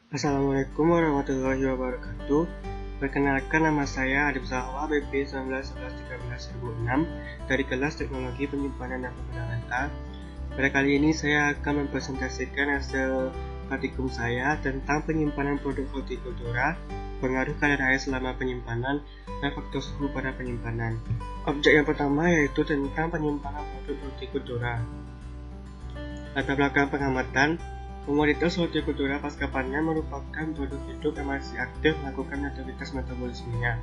Assalamualaikum warahmatullahi wabarakatuh. Perkenalkan, nama saya Adib Zahwa, BP 1911-13-2006 dari kelas Teknologi Penyimpanan dan Penggunaan Data. Pada kali ini saya akan mempresentasikan hasil praktikum saya tentang penyimpanan produk hortikultura, pengaruh kadar air selama penyimpanan, dan faktor suhu pada penyimpanan. Objek yang pertama yaitu tentang penyimpanan produk hortikultura. Latar belakang pengamatan, komoditas hortikultura pasca panen merupakan produk hidup yang masih aktif melakukan aktivitas metabolismenya.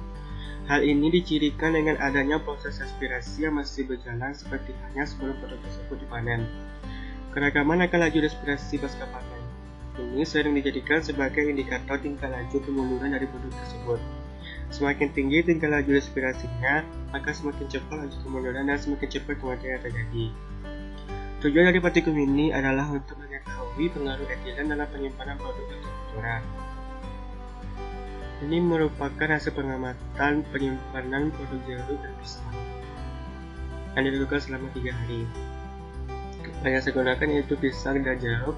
Hal ini dicirikan dengan adanya proses respirasi yang masih berjalan seperti halnya sebelum produk tersebut dipanen. Keragaman akan laju respirasi pasca panen ini sering dijadikan sebagai indikator tingkah laju kemunduran dari produk tersebut. Semakin tinggi tingkah laju respirasinya, maka semakin cepat laju kemunduran dan semakin cepat kematian yang terjadi. Tujuan dari praktikum ini adalah untuk mengetahui pengaruh etilen dalam penyimpanan produk hortikultura. Ini merupakan hasil pengamatan penyimpanan produk jeruk dan pisang yang dilakukan selama 3 hari. Yang saya gunakan yaitu pisang dan jeruk.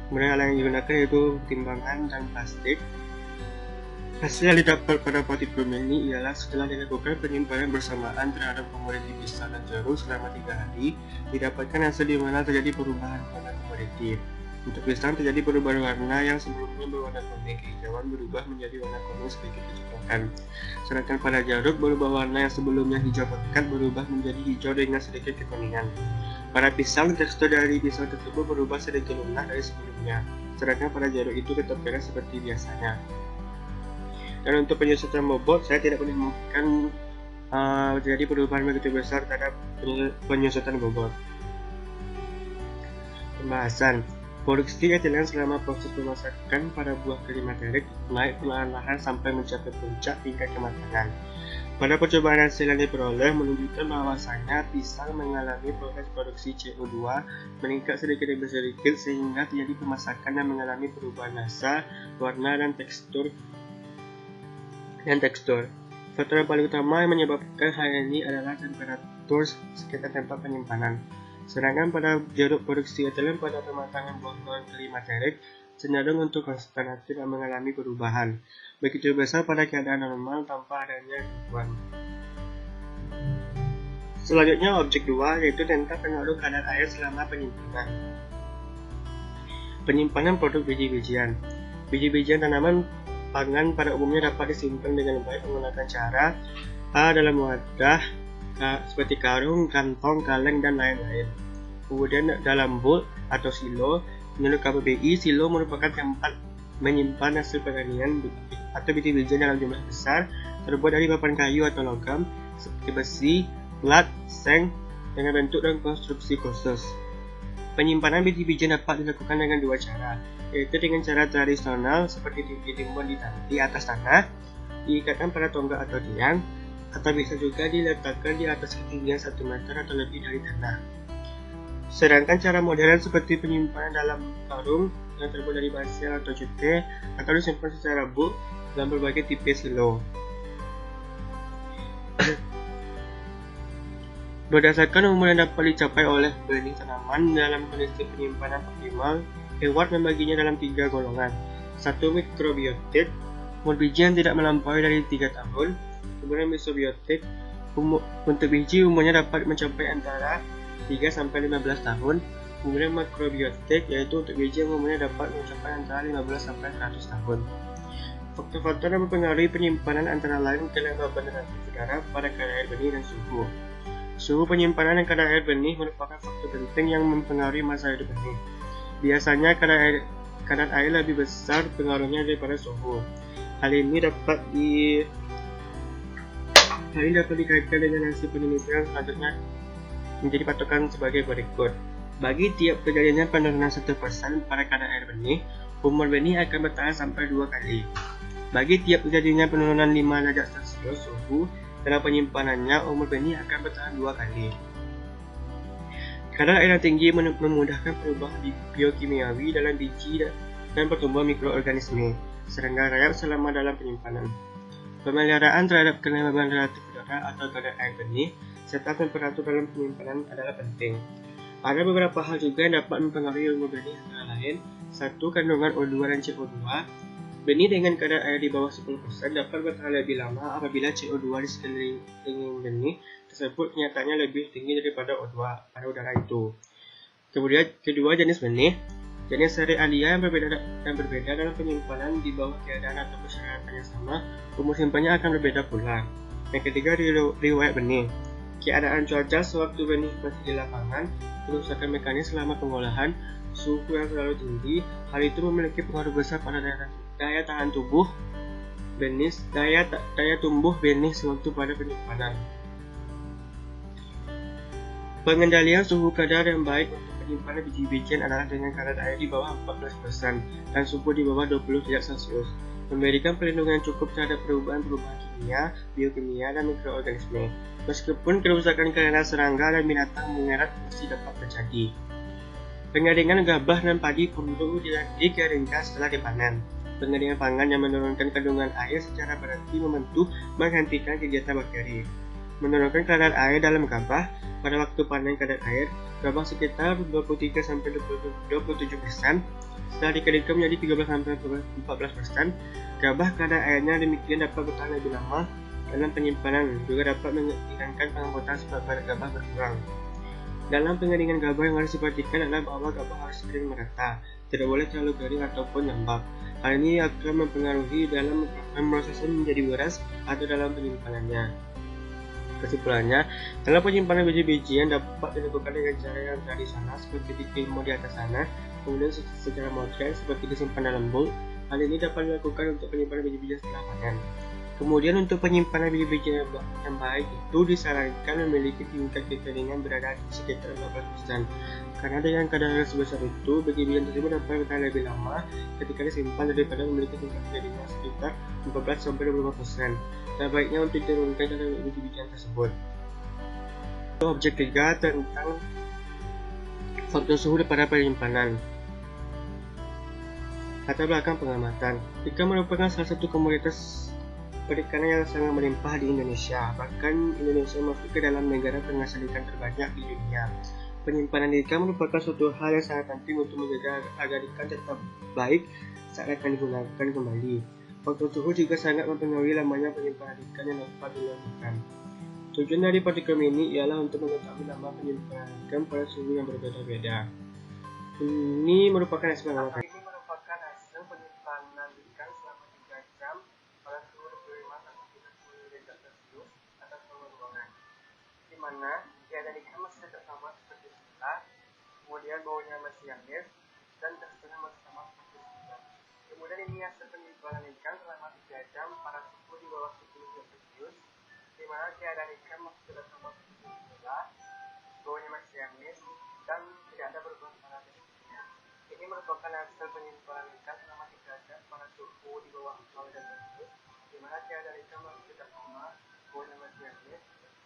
Kemudian hal yang digunakan yaitu timbangan dan plastik. Hasil yang didapat pada praktikum ini ialah setelah dilakukan penyimpanan bersamaan terhadap komoditi pisang dan jeruk selama 3 hari, didapatkan hasil di mana terjadi perubahan pada komoditi. Untuk pisang terjadi perubahan warna yang sebelumnya berwarna kuning kehijauan berubah menjadi warna kuning sedikit kecoklatan. Sedangkan pada jeruk berubah warna yang sebelumnya hijau pekat berubah menjadi hijau dengan sedikit kekuningan. Pada pisang, tekstur dari pisang tersebut berubah sedikit lunak dari sebelumnya. Sedangkan pada jeruk itu tetap keras seperti biasanya. Dan untuk penyusutan bobot, saya tidak menemukan terjadi perubahan begitu besar terhadap penyusutan bobot. Pembahasan. Produksi etilen selama proses pemasakan pada buah klimaterik naik perlahan-lahan sampai mencapai puncak tingkat kematangan. Pada percobaan hasil yang diperoleh menunjukkan bahwasanya pisang mengalami proses produksi CO2 meningkat sedikit demi sedikit sehingga terjadi pemasakan yang mengalami perubahan rasa, warna, dan tekstur. Faktor yang paling utama yang menyebabkan hal ini adalah temperatur sekitar tempat penyimpanan. Sedangkan pada jeruk produksi etilen pada pematangan buah klimaterik cenderung untuk konservatif dan mengalami perubahan begitu besar pada keadaan normal tanpa adanya gangguan. Selanjutnya objek 2 yaitu tentang pengaruh kadar air selama penyimpanan. Penyimpanan produk biji-bijian. Biji-bijian tanaman pangan pada umumnya dapat disimpan dengan baik menggunakan cara dalam wadah seperti karung, kantong, kaleng, dan lain-lain. Kemudian dalam bowl atau silo. Menurut KBBI, silo merupakan tempat menyimpan hasil pertanian atau biji-bijian dalam jumlah besar, terbuat dari papan kayu atau logam seperti besi, plat, seng, dengan bentuk dan konstruksi khusus. Penyimpanan biji-bijian dapat dilakukan dengan 2 cara, yaitu dengan cara tradisional seperti ditimbun di atas tanah, diikatkan pada tonggak atau tiang, atau bisa juga diletakkan di atas ketinggian 1 meter atau lebih dari tanah. Sedangkan cara modern seperti penyimpanan dalam karung yang terbuat dari pasir atau cute atau disimpan secara bulk dalam berbagai tipe silo. Berdasarkan umur yang dapat dicapai oleh benih tanaman dalam kondisi penyimpanan optimal, Ewart membaginya dalam 3 golongan. 1. Mikrobiotik, umur biji yang tidak melampaui dari 3 tahun. Kemudian mesobiotik, untuk biji umurnya dapat mencapai antara 3-15 tahun. Kemudian makrobiotik, yaitu untuk biji yang umurnya dapat mencapai antara 15-100 tahun. Faktor-faktor yang mempengaruhi penyimpanan antara lain kelembaban relatif udara pada kadar air benih dan suhu. Suhu penyimpanan dan kadar air benih merupakan faktor penting yang mempengaruhi masa hidup benih. Biasanya kadar air lebih besar pengaruhnya daripada suhu. Hal ini dapat dikaitkan dengan hasil penelitian selanjutnya menjadi patokan sebagai berikut. Bagi tiap terjadinya penurunan 1% pada kadar air benih, umur benih akan bertahan sampai 2 kali. Bagi tiap terjadinya penurunan 5 derajat Celcius suhu dalam penyimpanannya, umur benih akan bertahan 2 kali. Kadar air yang tinggi memudahkan perubahan biokimiawi dalam biji dan pertumbuhan mikroorganisme, sehingga rayap selama dalam penyimpanan. Pemeliharaan terhadap kelembaban relatif udara atau kadar air benih serta temperatur dalam penyimpanan adalah penting. Ada beberapa hal juga yang dapat mempengaruhi ilmu benih antara lain. 1. Kandungan O2 dan CO2. Benih dengan kadar air di bawah 10% dapat bertahan lebih lama apabila CO2 di sekeliling benih tersebut kenyataannya lebih tinggi daripada O2 pada udara itu. Kemudian kedua, jenis benih. Jenis cerealia yang berbeda dalam penyimpanan di bawah keadaan atau persyaratan yang sama, umur simpannya akan berbeda pula. Yang ketiga, riwayat benih. Keadaan cuaca sewaktu benih masih di lapangan, kerusakan mekanis selama pengolahan, suhu yang terlalu tinggi, hal itu memiliki pengaruh besar pada daya tahan tubuh benih, daya tumbuh benih sewaktu pada penyimpanan. Pengendalian suhu kadar yang baik untuk penyimpanan biji-bijian adalah dengan kadar air di bawah 14% dan suhu di bawah 20 derajat Celcius. Memberikan perlindungan yang cukup terhadap perubahan-perubahan kimia, biokimia, dan mikroorganisme. Meskipun kerusakan karena serangga dan binatang mengerat masih dapat terjadi. Pengeringan gabah dan padi perlu dikeringkan setelah dipanen. Pengeringan pangan yang menurunkan kandungan air secara berarti membantu menghentikan kegiatan bakteri. Menurunkan kadar air dalam gabah. Pada waktu panen kadar air gabah sekitar 23-27%. Setelah dikeringkan menjadi 13-14%. Gabah kadar airnya demikian dapat bertahan lebih lama dalam penyimpanan. Juga dapat menghilangkan pengangkutan sebab kadar gabah berkurang. Dalam pengeringan gabah yang harus diperhatikan adalah bahwa gabah harus kering merata, tidak boleh terlalu kering ataupun lembab. Hal ini akan mempengaruhi dalam memprosesnya menjadi beras atau dalam penyimpanannya. Kesimpulannya, dalam penyimpanan biji-bijian dapat dilakukan dengan cara yang tradisional seperti ditimbun di atas sana, kemudian secara modern seperti disimpan dalam bowl. Hal ini dapat dilakukan untuk penyimpanan biji-bijian setelah panen. Kemudian untuk penyimpanan biji-bijian yang baik itu disarankan memiliki tingkat kekeringan berada di sekitar 14%. Karena dengan kadar air sebesar itu, biji-bijian tersebut dapat bertahan lebih lama ketika disimpan daripada memiliki tingkat kekeringan sekitar 14-25%. Dan baiknya untuk diturunkan kadar biji-bijian tersebut. Objek 3 tentang faktor suhu pada penyimpanan. Latar belakang pengamatan. Ikan merupakan salah satu komoditas perikanan yang sangat melimpah di Indonesia. Bahkan Indonesia masuk ke dalam negara penghasil ikan terbanyak di dunia. Penyimpanan ikan merupakan suatu hal yang sangat penting untuk menjaga agar ikan tetap baik saat akan digunakan kembali. Faktor suhu juga sangat mempengaruhi lamanya penyimpanan ikan yang dapat dilakukan. Tujuan dari partikel ini ialah untuk mengetahui lama penyimpanan ikan pada suhu yang berbeda-beda. Ini merupakan hasil pengamatan. Ini merupakan hasil penyimpanan ikan selama 3 jam pada suhu 25-30 derajat Celcius atas bawah ruangan, di mana keadaan ikan masih tetap sama seperti semula, kemudian baunya masih amis dan teksturnya masih sama seperti semula. Kemudian ini hasil penyimpanan ikan selama 3 jam pada suhu di bawah 10 derajat Celcius, di mana keadaan ikan masih tetap sama seperti semula, baunya masih amis dan tidak ada perubahan pada teksturnya. Ini merupakan hasil penyimpanan ikan selama 3 jam pada suhu di bawah 0 derajat Celcius, di mana keadaan ikan masih tetap sama, baunya masih amis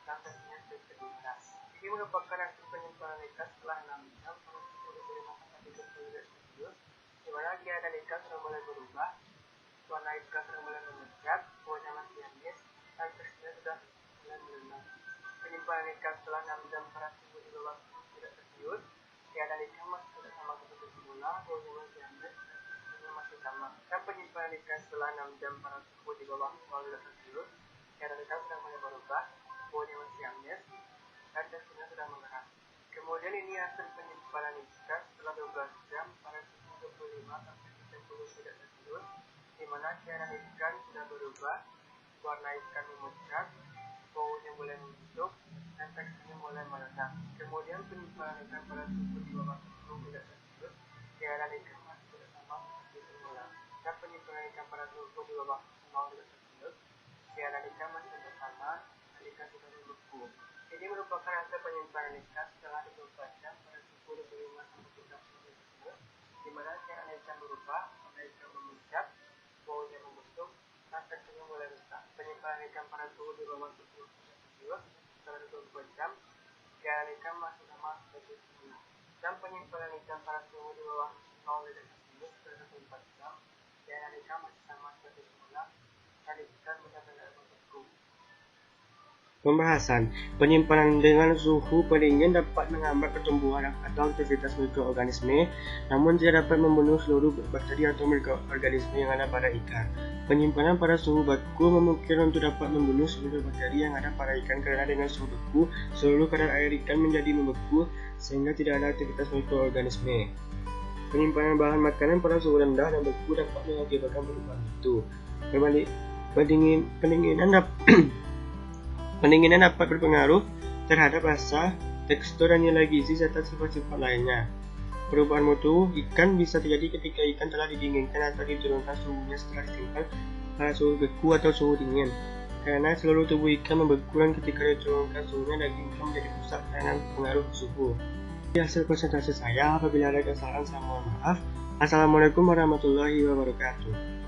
dan teksturnya sedikit mengeras. Ini merupakan hasil penyimpanan ikan setelah 6 jam pada suhu 25-30 derajat Celcius, di mana keadaan ikan sudah mulai berubah, warna ikan sudah mulai memucat, baunya masih amis dan teksturnya sudah mulai melemah. Penyimpanan ikan setelah 6 jam pada suhu di bawah 10 derajat Celcius, keadaan ikan masih tidak sama seperti semula, baunya masih amis dan teksturnya masih sama. Dan penyimpanan ikan setelah 6 jam pada suhu di bawah 0 derajat Celcius, keadaan ikan sudah mulai berubah, baunya masih amis dan teksturnya sudah mengeras. Kemudian ini hasil penyimpanan ikan setelah 12 jam pada suhu 25-30 derajat Celcius, di mana keadaan ikan sudah berubah, warna ikan memucat, baunya mulai membusuk dan teksturnya mulai meredah. Kemudian penyimpanan ikan pada suhu di bawah 10 derajat Celcius, keadaan ikan masih tidak sama seperti semula. Dan penyimpanan ikan pada suhu di bawah 0 derajat Celcius, keadaan ikan masih tetap sama dan ikan sudah membeku. Ini merupakan hasil penyimpanan ikan setelah 24 jam pada suhu 25-30 derajat Celcius, di mana keadaan ikan berubah, warna ikan memucat, baunya membusuk dan teksturnya mulai rusak. Penyimpanan ikan pada suhu di bawah 10 derajat Celcius setelah 24 jam, keadaan ikan masih sama seperti semula. Dan penyimpanan ikan pada suhu di bawah 0 derajat Celcius setelah 24 jam, keadaan ikan masih sama seperti semula dan ikan benar-benar membeku. Pembahasan penyimpanan dengan suhu pendingin dapat menghambat pertumbuhan atau aktivitas mikroorganisme, namun tidak dapat membunuh seluruh bakteri atau mikroorganisme yang ada pada ikan. Penyimpanan pada suhu beku memungkinkan untuk dapat membunuh seluruh bakteri yang ada pada ikan karena dengan suhu beku, seluruh kadar air ikan menjadi membeku sehingga tidak ada aktivitas mikroorganisme. Penyimpanan bahan makanan pada suhu rendah dan beku dapat mengakibatkan perubahan mutu. Pendinginan dapat berpengaruh terhadap rasa, tekstur, dan nilai gizi serta sifat-sifat lainnya. Perubahan mutu ikan bisa terjadi ketika ikan telah didinginkan atau diturunkan suhunya setelah disimpan pada suhu beku atau suhu dingin. Karena seluruh tubuh ikan membeku dan ketika diturunkan suhunya daging ikan menjadi rusak karena pengaruh suhu. Ini hasil konsentrasi saya. Apabila ada kesalahan saya mohon maaf. Assalamualaikum warahmatullahi wabarakatuh.